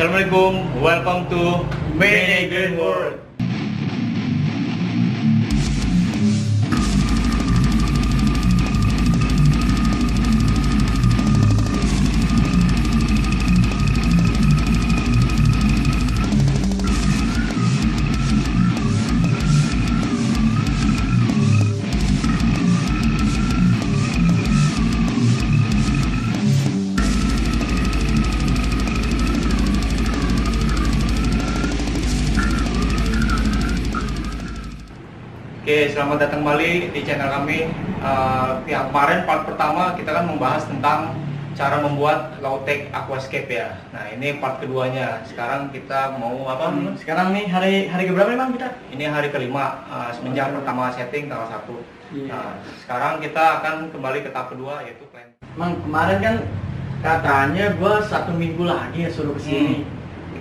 Assalamualaikum, welcome to Mayday Green World. Oke, selamat datang kembali di channel kami. Yang kemarin part pertama kita kan membahas tentang cara membuat low-tech aquascape ya. Nah, ini part keduanya. Sekarang kita mau apa? Sekarang nih hari keberapa nih Bang kita? Ini hari kelima semenjak pertama setting tanggal 1. Nah, sekarang kita akan kembali ke tahap kedua yaitu plan. Bang, kemarin kan katanya gua 1 minggu lagi ya suruh kesini.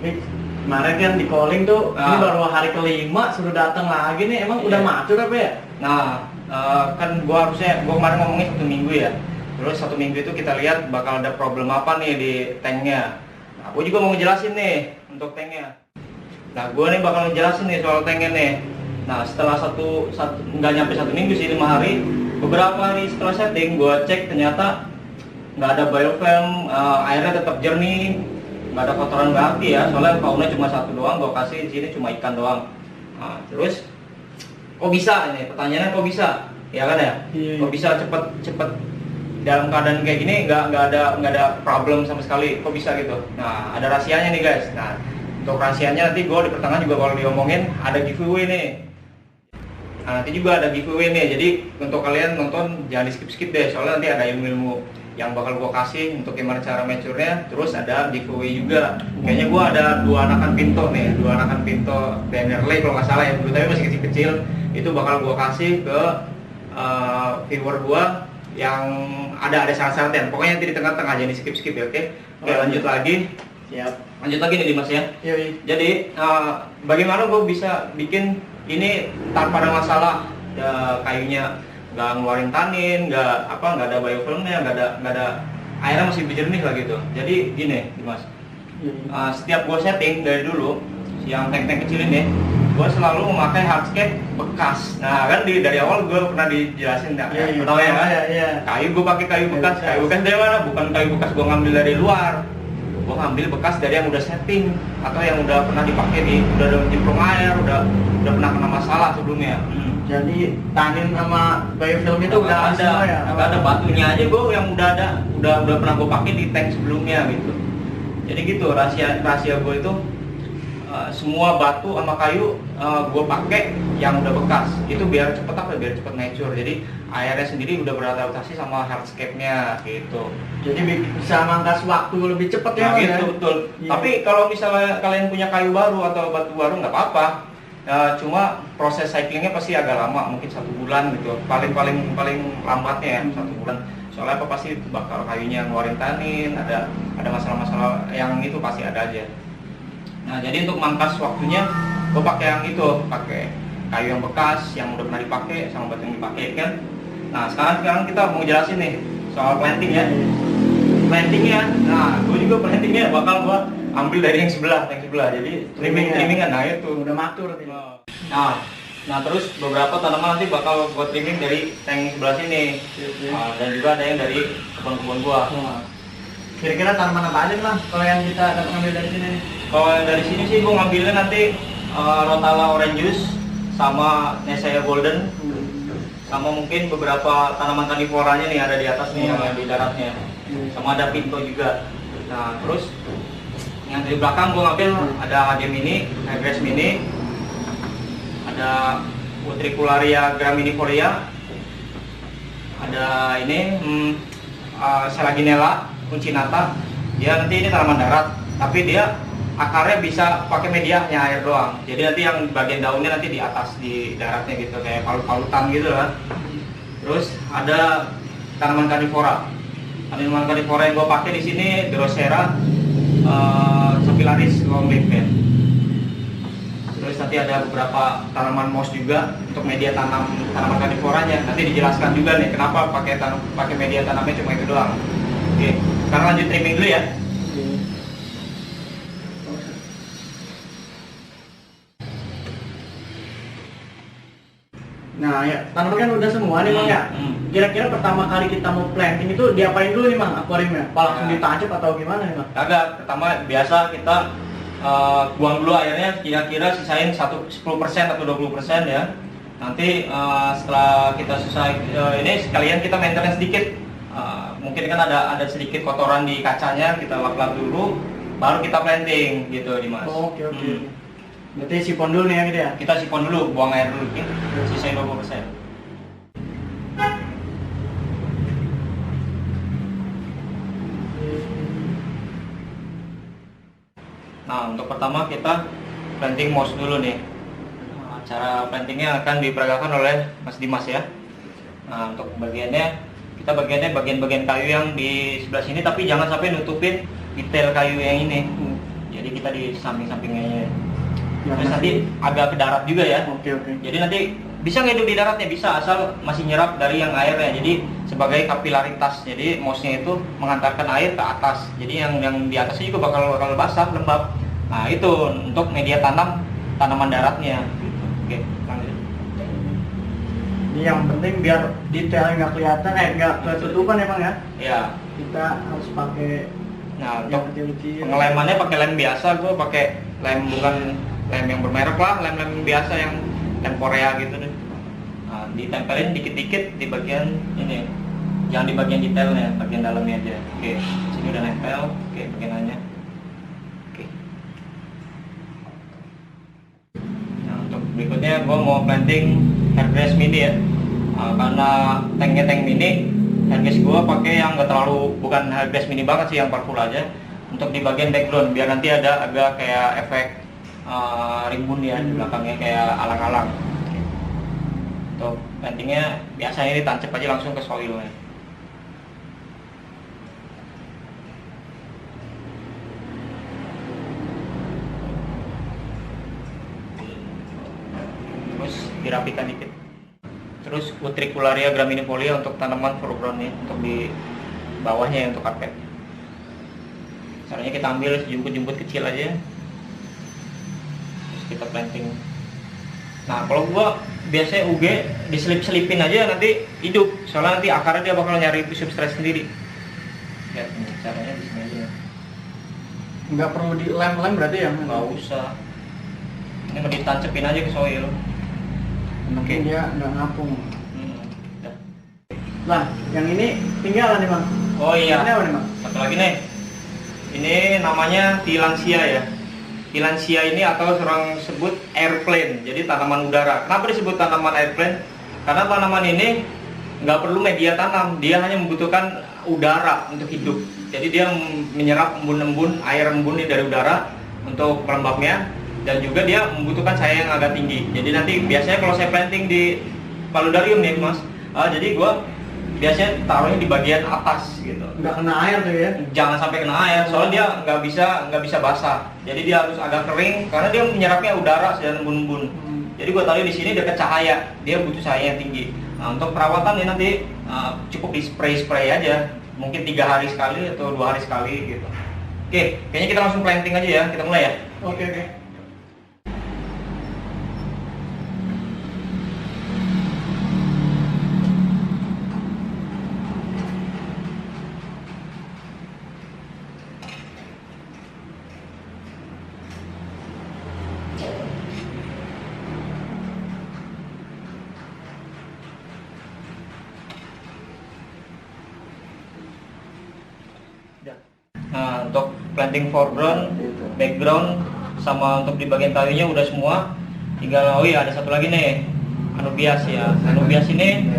Ini kemarin kan di calling tuh, ini baru hari kelima suruh datang lagi nih. Emang udah matur apa ya? Nah, kan gua kemarin ngomongin 1 minggu ya. Terus 1 minggu itu kita lihat bakal ada problem apa nih di tanknya. Nah, gua juga mau ngejelasin nih untuk tanknya. Nah, gua nih bakal ngejelasin nih soal tanknya nih. Nah, setelah nggak nyampe 1 minggu sih, 5 hari, beberapa hari setelah setting gua cek ternyata nggak ada biofilm, airnya tetap jernih, nggak ada kotoran berarti ya, soalnya fauna cuma satu doang, gua kasih di sini cuma ikan doang. Nah, terus kok bisa ini? Pertanyaannya kok bisa? Ya kan ya? Kok bisa cepet dalam keadaan kayak gini nggak ada problem sama sekali? Kok bisa gitu? Nah, ada rahasianya nih guys. Nah, untuk rahasianya nanti gua di pertengahan juga kalau diomongin ada giveaway nih. Nah, nanti juga ada giveaway nih. Jadi untuk kalian nonton jangan di skip deh, soalnya nanti ada ilmu-ilmu yang bakal gua kasih untuk gimana cara mature-nya. Terus ada giveaway juga. Kayaknya gua ada 2 anakan pinto nih, 2 anakan pinto Bannerley kalau nggak salah ya, dulu tapi masih kecil-kecil. Itu bakal gua kasih ke viewer gua yang ada syarat-syaratnya. Pokoknya nanti di tengah-tengah, jangan di skip ya, oke? Oke, lanjut lagi. Siap. Lanjut lagi nih Dimas ya. Iya. Jadi bagaimana gua bisa bikin ini tanpa ada masalah kayunya nggak ngeluarin tanin, nggak ada biofilmnya, nggak ada airnya masih jernih lah gitu. Jadi gini Dimas, setiap gue setting dari dulu yang tank-tank kecil ini, gue selalu memakai hardscape bekas. Nah kan dari awal gue pernah dijelasin ya, pertama ya kan, kayu gue pakai kayu bekas dari mana? Bukan kayu bekas gue ngambil dari luar, gue ngambil bekas dari yang udah setting atau yang udah pernah dipakai udah ada nyemplung air, udah pernah kena masalah sebelumnya. Jadi tanin sama biofilm itu udah ada ya? Nggak ada, batunya aja gue yang udah pernah gue pakai di tank sebelumnya gitu. Jadi gitu rahasia gue itu semua batu sama kayu gue pakai yang udah bekas. Itu biar cepet mature. Jadi airnya sendiri udah beradaptasi sama hardscape-nya gitu. Jadi bisa mangkas waktu lebih cepet ya? Nah, gitu, betul. Tapi kalau misalnya kalian punya kayu baru atau batu baru nggak apa-apa. Cuma proses cyclingnya pasti agak lama, mungkin 1 bulan gitu, paling lambatnya ya 1 bulan. Soalnya pasti bakal kayunya ngeluarin tanin, ada masalah-masalah yang itu pasti ada aja. Nah jadi untuk mangkas waktunya, gue pakai yang itu, pakai kayu yang bekas yang udah pernah dipakai sama batu yang dipakai kan. Nah sekarang kita mau jelasin nih soal planting ya. Plantingnya, nah gue juga plantingnya bakal gue ambil dari yang sebelah, jadi trimmingan, nah itu udah matur. Nah terus beberapa tanaman nanti bakal gue trimming dari tank sebelah sini, dan juga ada yang dari kebun-kebun gua. Kira-kira tanaman apa aja lah kalau yang kita dapat ngambil dari sini? Kalau yang dari sini sih gue ngambilnya nanti Rotala Orangeus sama Nesea Golden, sama mungkin beberapa tanaman karnivoranya nih ada di atas nih yang di daratnya, sama ada pinto juga. Nah terus yang dari belakang gue ngambil ada Gemini, Grass Mini, ada Utricularia graminifolia, ada ini Selaginella Cuncinata. Dia nanti ini tanaman darat, tapi dia akarnya bisa pakai medianya air doang. Jadi nanti yang bagian daunnya nanti di atas di daratnya gitu, kayak palut-palutan gitu kan. Terus ada tanaman karnivora. Tanaman karnivora yang gue pakai di sini Drosera Sapilaris longleaf ya. Terus nanti ada beberapa tanaman moss juga untuk media tanaman karnivoranya. Nanti dijelaskan juga nih kenapa pakai media tanamnya cuma itu doang. Oke, sekarang lanjut trimming dulu ya. Nah ya, tanaman kan udah semua nih Bang ya. Kira-kira pertama kali kita mau planting itu diapain dulu nih Bang akuariumnya? Apa langsung ditancap atau gimana nih Bang? Agak pertama biasa kita buang dulu airnya, kira-kira sisain 10% atau 20% ya. Nanti setelah kita selesai ini sekalian kita maintenance sedikit. Mungkin kan ada sedikit kotoran di kacanya, kita lap-lap dulu, baru kita planting gitu Dimas. Oke. Berarti sipon dulu nih ya gitu ya? Kita sipon dulu, buang air dulu, sisain 20%. Nah, untuk pertama kita planting moss dulu nih. Cara plantingnya akan diperagakan oleh Mas Dimas ya. Nah, untuk bagiannya kita bagian-bagian kayu yang di sebelah sini, tapi jangan sampai nutupin detail kayu yang ini. Jadi kita di samping-sampingnya. Terus nanti agak ke darat juga ya. Oke. Jadi nanti bisa nggak hidup di daratnya, bisa, asal masih nyerap dari yang airnya. Jadi sebagai kapilaritas, jadi mossnya itu mengantarkan air ke atas. Jadi yang di atasnya juga bakal basah, lembab. Nah itu untuk media tanaman daratnya. Oke, lanjut. Ini yang penting biar detailnya nggak kelihatan, nggak ketutupan ya Bang ya. Ya. Kita harus pakai Nah yang untuk kecil-kecil. pengelemannya pakai lem biasa, gue pakai lem bukan lem yang bermerek lah, lem biasa yang lem Korea gitu deh. Nah, ditempelin dikit-dikit di bagian ini, jangan di bagian detailnya, bagian dalamnya aja. Oke, sini udah nempel. Oke, bagiannya. Oke. Nah, untuk berikutnya gue mau planting hairdress mini ya. Karena tanknya tank mini, hairdress gue pakai yang nggak terlalu, bukan hairdress mini banget sih, yang powerful aja. Untuk di bagian background, biar nanti ada agak kayak efek rimbun ya di belakangnya, kayak alang-alang. Untuk plantingnya biasanya ditancap aja langsung ke soilnya. Terus dirapikan dikit. Terus Utricularia graminifolia untuk tanaman foregroundnya, untuk di bawahnya ya, untuk karpet. Caranya kita ambil sejumput-jumput kecil aja, terus kita planting. Nah kalau gua biasanya UG diselip-selipin aja, nanti hidup, soalnya nanti akarnya dia bakal nyari substrat sendiri. Lihat nih, caranya di sini aja. Nggak perlu dilem-lem berarti ya? Nggak usah. Ini mau ditancepin aja ke soil. Mungkin dia nggak ngapung. Udah. Lah, yang ini tinggal nih Bang. Oh iya. Ini apa nih Bang? Satu lagi nih. Ini namanya Tillandsia ya. Tillandsia ini atau orang sebut airplane, jadi tanaman udara. Kenapa disebut tanaman airplane? Karena tanaman ini nggak perlu media tanam, dia hanya membutuhkan udara untuk hidup. Jadi dia menyerap embun-embun, air embun dari udara untuk pelembabnya, dan juga dia membutuhkan cahaya yang agak tinggi. Jadi nanti biasanya kalau saya planting di paludarium nih Mas, jadi gua biasanya taruhnya di bagian atas gitu. Nggak kena air tuh ya? Jangan sampai kena air, soalnya dia nggak bisa basah. Jadi dia harus agak kering karena dia menyerapnya udara dan embun-embun. Jadi gua taruh di sini dekat cahaya, dia butuh cahaya yang tinggi. Nah untuk perawatan ini nanti cukup di spray aja, mungkin 3 hari sekali atau 2 hari sekali gitu. Oke, kayaknya kita langsung planting aja ya, kita mulai ya. Oke. Nah, untuk planting foreground, background, sama untuk di bagian kayunya udah semua. Tinggal, oh iya ada satu lagi nih, Anubias ya. Anubias ini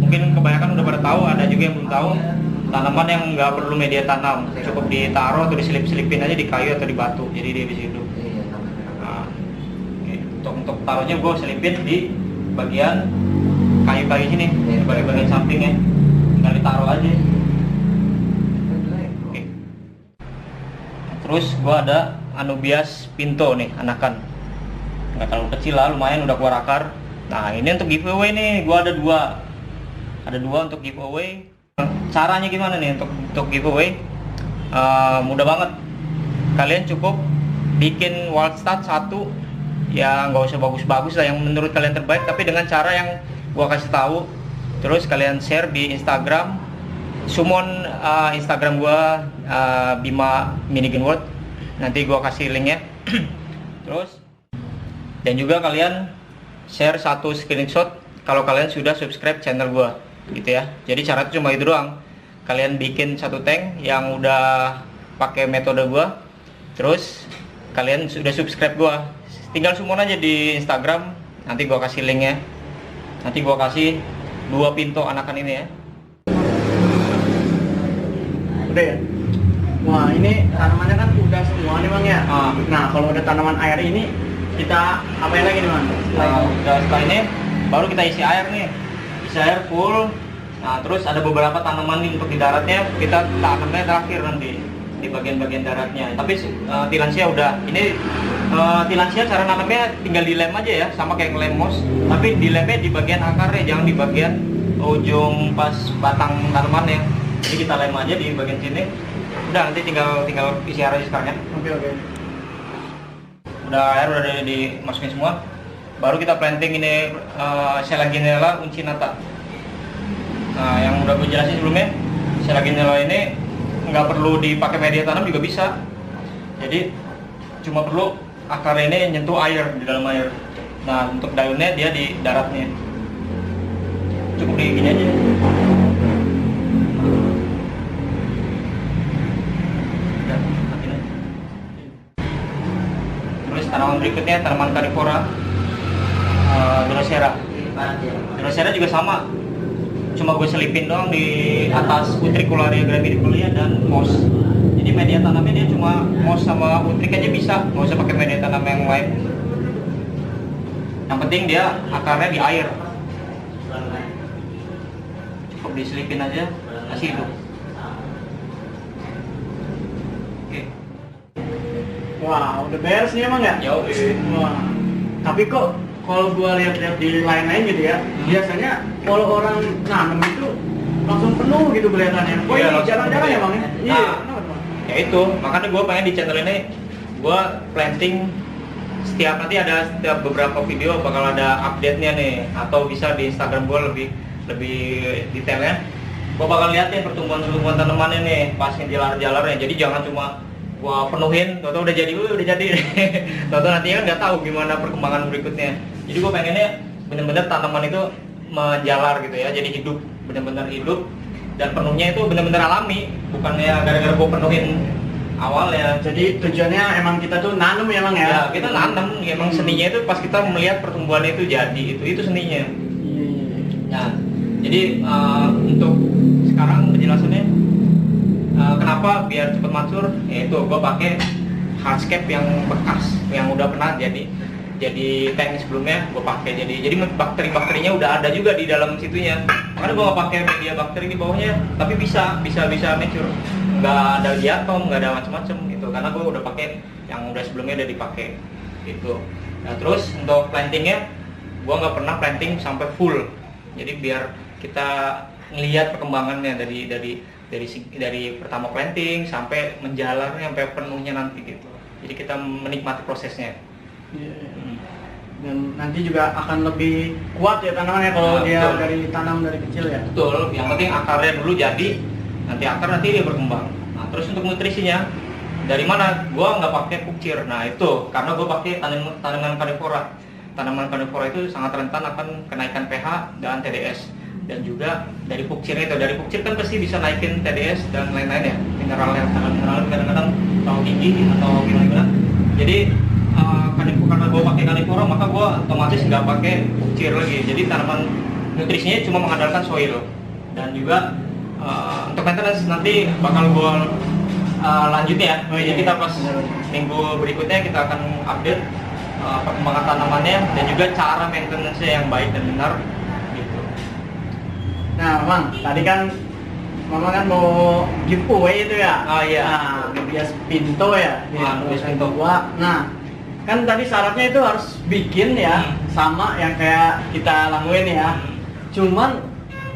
mungkin kebanyakan udah pada tahu, ada juga yang belum tahu. Tanaman yang nggak perlu media tanam, cukup ditaruh atau diselip-selipin aja di kayu atau di batu, jadi dia bisa hidup. Nah, untuk taruhnya gue selipin di bagian kayu-kayu sini, di bagian sampingnya, tinggal ditaruh aja. Terus gua ada Anubias pinto nih, anakan. Nggak terlalu kecil lah, lumayan udah keluar akar. Nah ini untuk giveaway nih, gua ada dua untuk giveaway. Caranya gimana nih untuk giveaway? Mudah banget. Kalian cukup bikin wildstart 1, ya nggak usah bagus-bagus lah, yang menurut kalian terbaik, tapi dengan cara yang gua kasih tahu. Terus kalian share di Instagram, summon Instagram gua Bima Minigun World. Nanti gua kasih linknya. Terus dan juga kalian share satu screenshot kalau kalian sudah subscribe channel gua, gitu ya. Jadi cara itu cuma itu doang. Kalian bikin satu tank yang udah pakai metode gua, terus kalian sudah subscribe gua. Tinggal summon aja di Instagram, nanti gua kasih linknya. Nanti gua kasih 2 pintu anakan ini ya. Udah ya? Wah, ini tanamannya kan udah semua nih Bang ya. Nah, kalau udah tanaman air ini kita apain lagi nih Bang? Udah setelah ini baru kita isi air nih. Isi air full. Nah, terus ada beberapa tanaman nih untuk di daratnya kita tanamnya terakhir nanti di bagian-bagian daratnya. Tapi tilansia udah. Ini tilansia cara nanamnya tinggal dilem aja ya, sama kayak ngelem moss. Tapi dilemnya di bagian akarnya, jangan di bagian ujung pas batang tanamannya. Jadi kita lem aja di bagian sini. Udah, nanti tinggal isi air aja sekarang ya. Oke. Udah air udah dimasukin semua. Baru kita planting ini Selaginella uncinata. Nah, yang udah gue jelasin sebelumnya, Selaginella ini nggak perlu dipakai media tanam juga bisa. Jadi cuma perlu akarnya ini nyentuh air di dalam air. Nah, untuk daunnya dia di daratnya. Cukup di gini aja. Terus tanaman berikutnya tanaman Carnivora, Drosera. Drosera juga sama, cuma gue selipin doang di atas Utricularia gramidicolia dan moss. Jadi media tanamnya dia cuma moss sama utrik aja bisa, nggak usah pakai media tanam yang lain. Yang penting dia akarnya di air, cukup diselipin aja, kasih hidup. Wah, udah beres nih emang ya? Jauh. Wah. Tapi kok kalau gua lihat-lihat di lain-lain gitu ya, biasanya kalau orang nanam itu langsung penuh gitu kelihatannya. Kok Iya, ini jarang-jarang ya Bang? Nah, Iya, kenapa Bang? Ya itu, makanya gue pengen di channel ini gue planting nanti ada setiap beberapa video bakal ada update-nya nih, atau bisa di Instagram gue lebih detailnya. Gue bakal liatin pertumbuhan tanamannya nih pas ngejalar-jalarnya. Jadi jangan cuma gua penuhin, tau udah jadi, tau nanti kan nggak tahu gimana perkembangan berikutnya. Jadi gua pengennya bener-bener tanaman itu menjalar gitu ya, jadi hidup, bener-bener hidup, dan penuhnya itu bener-bener alami, bukannya gara-gara gua penuhin awal ya. Jadi tujuannya emang kita tuh nanam ya Bang ya? Ya kita nanam, emang seninya itu pas kita melihat pertumbuhannya itu jadi, itu seninya. Nah, jadi untuk sekarang penjelasannya, kenapa biar cepet mansur, yaitu gue pakai hardscape yang bekas, yang udah pernah jadi tank sebelumnya gue pakai. Jadi bakteri-bakterinya udah ada juga di dalam situnya. Makanya gue nggak pakai media bakteri di bawahnya, tapi bisa mature, nggak ada diatom, nggak ada macam-macam gitu, karena gue udah pakai yang udah sebelumnya udah dipakai gitu. Nah, terus untuk plantingnya gue nggak pernah planting sampai full. Jadi biar kita ngelihat perkembangannya dari pertama planting sampai menjalarnya sampai penuhnya nanti gitu. Jadi kita menikmati prosesnya. Dan nanti juga akan lebih kuat ya tanamannya kalau dia betul. dari tanam dari kecil ya. Betul. Yang penting akarnya dulu jadi, nanti dia berkembang. Nah, terus untuk nutrisinya dari mana? Gua nggak pakai pupcir. Nah itu karena gua pakai tanaman Carnivora. Tanaman Carnivora itu sangat rentan akan kenaikan pH dan TDS. Dan juga dari pupcirnya itu, dari pupcir kan pasti bisa naikin TDS dan lain-lain ya, mineral kadang-kadang terlalu tinggi atau gimana. Jadi karena gue pakai Carnivora, maka gue otomatis nggak pakai pupcir lagi. Jadi tanaman nutrisinya cuma mengandalkan soil. Dan juga untuk maintenance nanti bakal gue lanjut ya. Jadi kita pas minggu berikutnya kita akan update perkembangan tanamannya dan juga cara maintenance-nya yang baik dan benar. Nah, Bang, tadi kan Mama kan mau giveaway itu ya? Oh iya. Nah, Nubias Pinto ya? Nubias Pinto. Nah, kan tadi syaratnya itu harus bikin ya, sama yang kayak kita lakuin ya. Cuman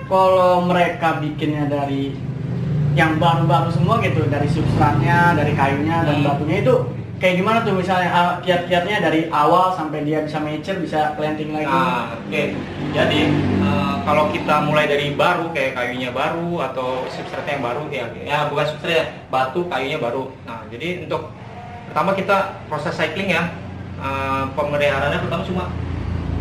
kalau mereka bikinnya dari yang baru-baru semua gitu, dari substratnya, dari kayunya dan batunya itu kayak gimana tuh misalnya kiat-kiatnya dari awal sampai dia bisa mature, bisa planting lagi? Oke. Jadi kalau kita mulai dari baru kayak kayunya baru atau substratnya yang baru ya bukan substrat ya, batu kayunya baru. Nah, jadi untuk pertama kita proses cycling ya. Pemeliharaannya pertama cuma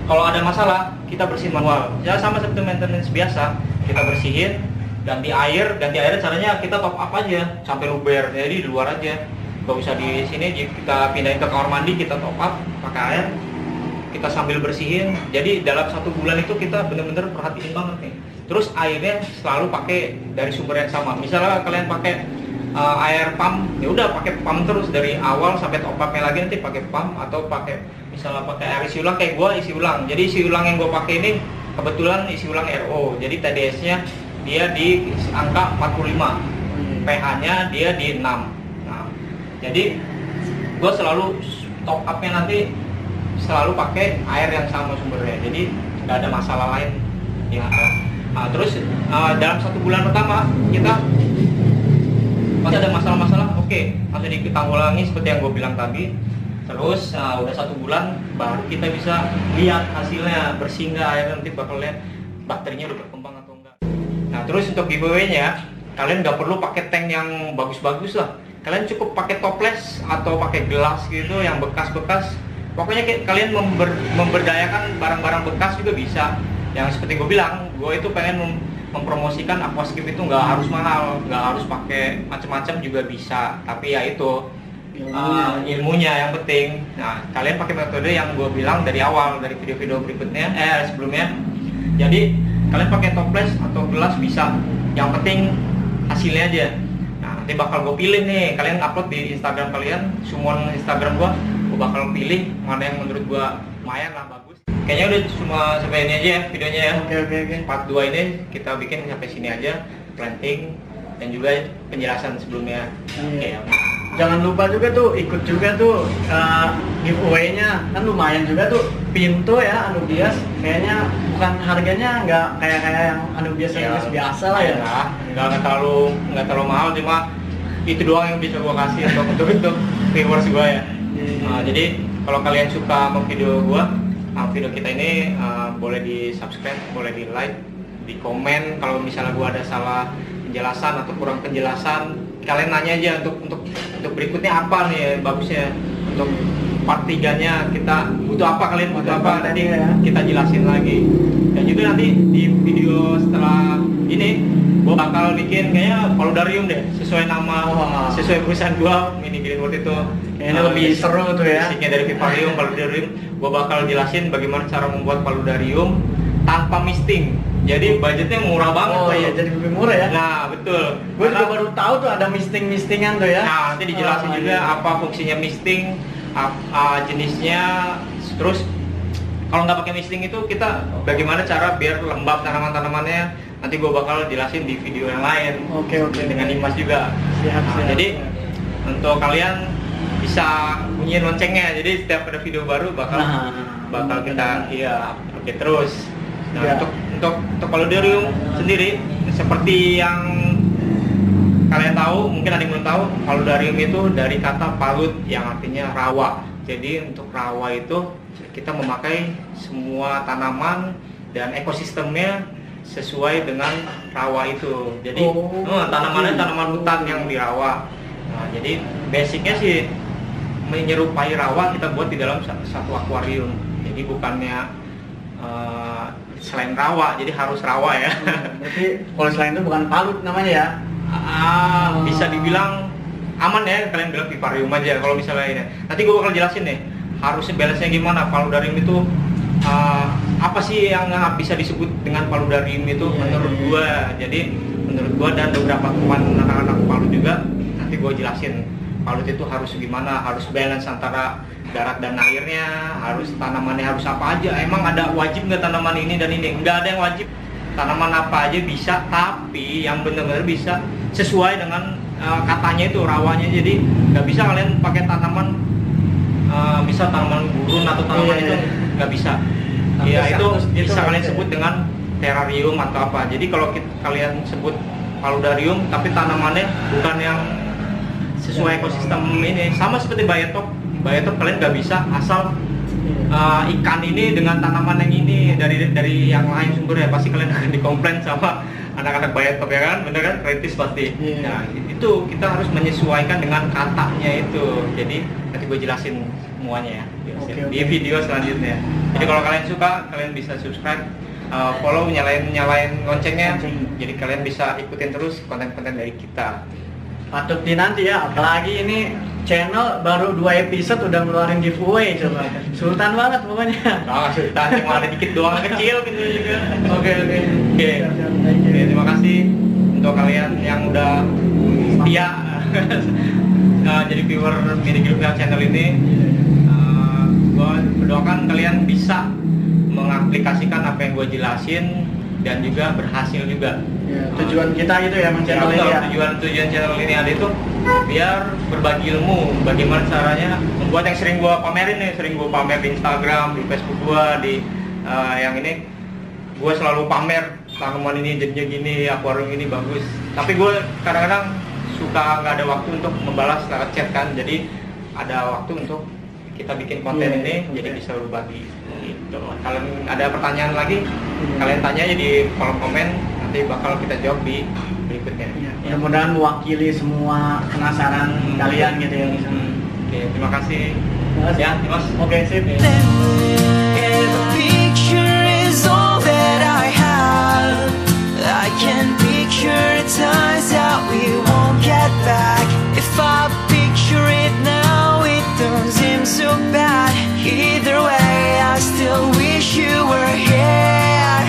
kalau ada masalah kita bersihin manual. Ya sama seperti maintenance biasa, kita bersihin, ganti air caranya kita top up aja sampai luber. Jadi di luar aja. Gak usah di sini, kita pindahin ke kamar mandi, kita top up pakai air, kita sambil bersihin. Jadi dalam 1 bulan itu kita bener-bener perhatiin banget nih. Terus airnya selalu pakai dari sumber yang sama. Misalnya kalian pakai air pump, ya udah pakai pump terus dari awal sampai top upnya lagi, nanti pakai pump atau pakai misalnya pakai air isi ulang kayak gua isi ulang. Jadi isi ulang yang gua pakai ini kebetulan isi ulang RO. Jadi TDS-nya dia di angka 45. pH-nya dia di 6. Nah, jadi gua selalu top upnya nanti selalu pakai air yang sama sumbernya. Jadi nggak ada masalah lain yang ada. Nah, terus dalam 1 bulan pertama kita masih ada masalah-masalah, oke, langsung kita ulangi seperti yang gue bilang tadi. Terus udah 1 bulan baru kita bisa lihat hasilnya bersih nggak air, nanti bakal lihat bakterinya udah berkembang atau enggak. Nah, terus untuk giveaway-nya kalian nggak perlu pakai tank yang bagus-bagus lah. Kalian cukup pakai toples atau pakai gelas gitu yang bekas-bekas. Pokoknya kalian memberdayakan barang-barang bekas juga bisa. Yang seperti gue bilang, gue itu pengen mempromosikan aquascape itu nggak harus mahal, nggak harus pakai macam-macam juga bisa. Tapi ya itu ilmunya yang penting. Nah, kalian pakai metode yang gue bilang dari awal, dari video-video berikutnya, sebelumnya. Jadi kalian pakai toples atau gelas bisa. Yang penting hasilnya aja. Nah, nanti bakal gue pilih nih. Kalian upload di Instagram kalian, semua Instagram gue bakal pilih mana yang menurut gue lumayan lah bagus. Kayaknya udah cuma sampai ini aja ya videonya ya. Oke. Part 2 ini kita bikin sampai sini aja, planting dan juga penjelasan sebelumnya. Iya. Jangan lupa juga tuh ikut juga tuh giveaway-nya, kan lumayan juga tuh pintu ya Anubias. Kayaknya bukan harganya nggak kayak yang Anubias biasa lah ya. Nggak terlalu mahal, cuma itu doang yang bisa gua kasih untuk viewers gua ya. Jadi kalau kalian suka sama video gua, video kita ini boleh di subscribe, boleh di like, di komen. Kalau misalnya gua ada salah penjelasan atau kurang penjelasan, kalian nanya aja untuk berikutnya apa nih bagusnya, untuk part 3-nya kita butuh apa, kalian butuh apa, nanti kita jelasin lagi. Dan juga nanti di video setelah ini gua bakal bikin kayaknya paludarium deh, sesuai nama, sesuai perusahaan gua, Mini Greenwood itu. Kayaknya lebih seru tuh ya. Basicnya dari vivarium, paludarium, gua bakal jelasin bagaimana cara membuat paludarium tanpa misting. Jadi budgetnya murah banget. Oh iya, jadi lebih murah ya. Nah, betul. Gue juga baru tahu tuh ada mistingan tuh ya. Nah, nanti dijelasin juga apa fungsinya misting, jenisnya. Terus kalau nggak pakai misting itu kita bagaimana cara biar lembab tanaman-tanamannya, nanti gue bakal jelasin di video yang lain. Oke. Dengan Dimas juga. Siap. Jadi untuk kalian bisa bunyiin loncengnya. Jadi setiap ada video baru bakal kita update terus. Nah, untuk paludarium sendiri seperti yang kalian tahu, mungkin ada yang belum tahu, paludarium itu dari kata palut yang artinya rawa. Jadi untuk rawa itu kita memakai semua tanaman dan ekosistemnya sesuai dengan rawa itu. Jadi tanamannya tanaman hutan yang di rawa. Nah, jadi basicnya sih menyerupai rawa kita buat di dalam satu akuarium. Jadi bukannya selain rawa, jadi harus rawa ya. Berarti kalau selain itu bukan palut namanya ya? Bisa dibilang aman ya, kalian bilang vivarium aja kalau misalnya ini. Nanti gue bakal jelasin nih, harusnya balance-nya gimana. Paludarium itu apa sih yang bisa disebut dengan paludarium itu menurut gue. Jadi menurut gue dan beberapa teman anak-anak palut juga, nanti gue jelasin palut itu harus gimana, harus balance antara darat dan airnya, harus tanamannya harus apa aja. Emang ada wajib nggak tanaman ini dan ini? Nggak ada yang wajib. Tanaman apa aja bisa, tapi yang benar-benar bisa sesuai dengan katanya itu rawanya. Jadi nggak bisa kalian pakai tanaman bisa tanaman gurun atau tanaman itu nggak bisa. Ya itu bisa kalian sebut dengan terrarium atau apa. Jadi kalau kalian sebut paludarium tapi tanamannya bukan yang sesuai ekosistem ini, sama seperti biotop. biotop kalian nggak bisa asal ikan ini dengan tanaman yang ini dari yang lain sumbernya, pasti kalian akan dikomplain sama anak-anak biotop ya kan, bener kan, kritis pasti. Nah itu kita harus menyesuaikan dengan katanya itu. Jadi nanti gue jelasin semuanya ya di video selanjutnya. Jadi kalau kalian suka, kalian bisa subscribe, follow, nyalain loncengnya. Jadi kalian bisa ikutin terus konten-konten dari kita. Patut dinanti ya, apalagi ini channel baru 2 episode udah ngeluarin giveaway coba. Sultan banget pokoknya. Sultan cuma ada dikit doang kecil gitu juga. Oke. Terima kasih untuk kalian yang udah setia jadi viewer Mini Group channel ini. Gue berdoakan kalian bisa mengaplikasikan apa yang gue jelasin dan juga berhasil juga. Tujuan kita gitu ya, channel ini ya. Tujuan channel ini ada itu biar berbagi ilmu, bagaimana caranya membuat yang sering gua pamerin nih, sering gua pamer di Instagram, di Facebook gua, di yang ini gua selalu pamer tanaman ini jadinya gini, akuarium ini bagus. Tapi gua kadang-kadang suka nggak ada waktu untuk membalas lewat chat kan, jadi ada waktu untuk kita bikin konten ini, jadi bisa berbagi. Gitu. Kalian ada pertanyaan lagi, kalian tanya aja di kolom komen, nanti bakal kita jawab di berikutnya. Mudah-mudahan mewakili semua penasaran kalian gitu ya. Oke, terima kasih. Ya, Mas. Oke, sip. I can picture the times that we won't get back. If I picture it now, it don't seem so bad. Either way, I still wish you were here.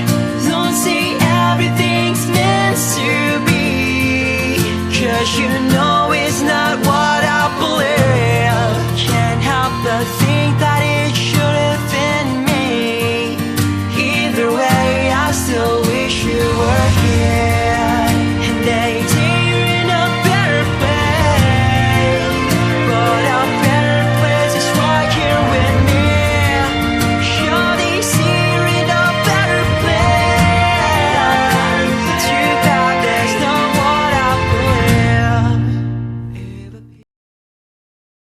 Don't say everything's meant to be, 'cause you know it's not what I believe. Can't help but think